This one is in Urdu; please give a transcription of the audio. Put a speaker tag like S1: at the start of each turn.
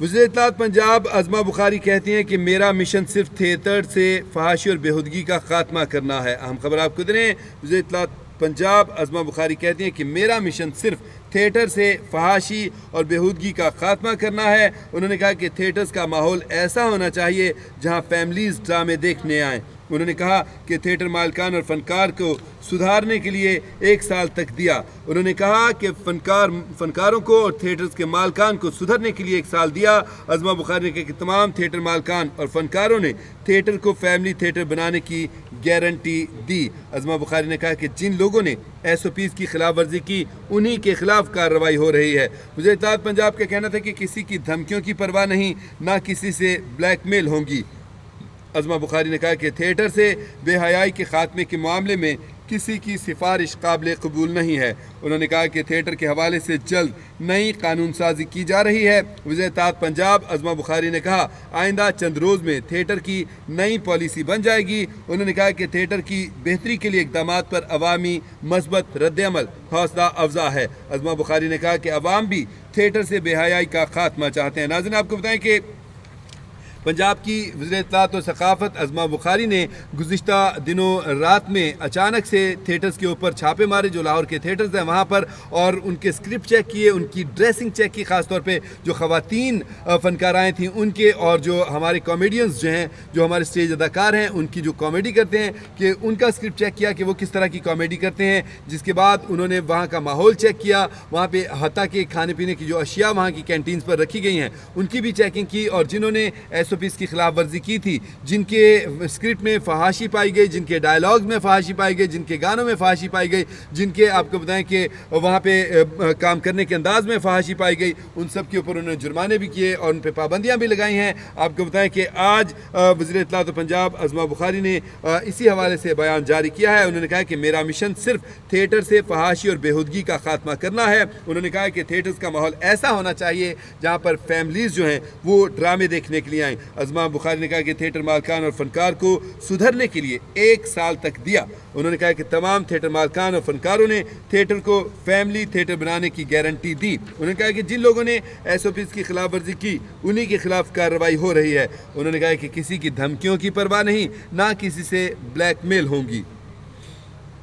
S1: وزیر اطلاعات پنجاب عظمہ بخاری کہتی ہیں کہ میرا مشن صرف تھیٹر سے فحاشی اور بےہودگی کا خاتمہ کرنا ہے۔ اہم خبر آپ کو دے رہے ہیں۔ وزیر اطلاعات پنجاب عظمہ بخاری کہتی ہیں کہ میرا مشن صرف تھیٹر سے فحاشی اور بےہودگی کا خاتمہ کرنا ہے۔ انہوں نے کہا کہ تھیٹرز کا ماحول ایسا ہونا چاہیے جہاں فیملیز ڈرامے دیکھنے آئیں۔ انہوں نے کہا کہ تھیٹر مالکان اور فنکار کو سدھارنے کے لیے 1 سال تک دیا۔ انہوں نے کہا کہ فنکاروں کو اور تھیٹرز کے مالکان کو سدھرنے کے لیے 1 سال دیا۔ عظمہ بخاری نے کہا کہ تمام تھیٹر مالکان اور فنکاروں نے تھیٹر کو فیملی تھیٹر بنانے کی گارنٹی دی۔ عظمہ بخاری نے کہا کہ جن لوگوں نے SOPs کی خلاف ورزی کی انہی کے خلاف کارروائی ہو رہی ہے۔ وزیر اطلاعات پنجاب کا کہنا تھا کہ کسی کی دھمکیوں کی پرواہ نہیں، نہ کسی سے بلیک میل ہوں گی۔ عظمہ بخاری نے کہا کہ تھیٹر سے بے حیائی کے خاتمے کے معاملے میں کسی کی سفارش قابل قبول نہیں ہے۔ انہوں نے کہا کہ تھیٹر کے حوالے سے جلد نئی قانون سازی کی جا رہی ہے۔ وزیر اطلاعات پنجاب عظمہ بخاری نے کہا آئندہ چند روز میں تھیٹر کی نئی پالیسی بن جائے گی۔ انہوں نے کہا کہ تھیٹر کی بہتری کے لیے اقدامات پر عوامی مثبت رد عمل حوصلہ افزا ہے۔ عظمہ بخاری نے کہا کہ عوام بھی تھیٹر سے بے حیائی کا خاتمہ چاہتے ہیں۔ ناظرین آپ کو بتائیں کہ پنجاب کی وزیر اطلاعات و ثقافت عظمہ بخاری نے گزشتہ دنوں رات میں اچانک سے تھیٹرز کے اوپر چھاپے مارے، جو لاہور کے تھیٹرز ہیں وہاں پر، اور ان کے اسکرپٹ چیک کیے، ان کی ڈریسنگ چیک کی، خاص طور پہ جو خواتین فنکارائیں تھیں ان کے، اور جو ہمارے کامیڈینز جو ہیں، جو ہمارے اسٹیج اداکار ہیں ان کی جو کامیڈی کرتے ہیں، کہ ان کا اسکرپٹ چیک کیا کہ وہ کس طرح کی کامیڈی کرتے ہیں۔ جس کے بعد انہوں نے وہاں کا ماحول چیک کیا، وہاں پہ حتیٰ کہ کھانے پینے کی جو اشیاء وہاں کی کینٹینز پر رکھی گئی ہیں ان کی بھی چیکنگ کی، اور جنہوں نے SOPs کی خلاف ورزی کی تھی، جن کے اسکرپٹ میں فحاشی پائی گئی، جن کے ڈائلاگز میں فحاشی پائی گئی، جن کے گانوں میں فحاشی پائی گئی، جن کے آپ کو بتائیں کہ وہاں پہ کام کرنے کے انداز میں فحاشی پائی گئی، ان سب کے اوپر انہوں نے جرمانے بھی کیے اور ان پہ پابندیاں بھی لگائی ہیں۔ آپ کو بتائیں کہ آج وزیر اطلاعات پنجاب عظمہ بخاری نے اسی حوالے سے بیان جاری کیا ہے۔ انہوں نے کہا کہ میرا مشن صرف تھیٹر سے فحاشی اور بےہودگی کا خاتمہ کرنا ہے۔ انہوں نے کہا کہ تھیٹرز کا ماحول ایسا ہونا چاہیے جہاں پر فیملیز جو ہیں وہ ڈرامے دیکھنے کے لیے آئیں۔ عظمہ بخاری نے کہا کہ تھیٹر مالکان اور فنکار کو سدھرنے کے لیے 1 سال تک دیا۔ انہوں نے کہا کہ تمام تھیٹر مالکان اور فنکاروں نے تھیٹر کو فیملی تھیٹر بنانے کی گارنٹی دی۔ انہوں نے کہا کہ جن لوگوں نے SOPs کی خلاف ورزی کی انہی کے خلاف کارروائی ہو رہی ہے۔ انہوں نے کہا کہ کسی کی دھمکیوں کی پرواہ نہیں، نہ کسی سے بلیک میل ہوں گی۔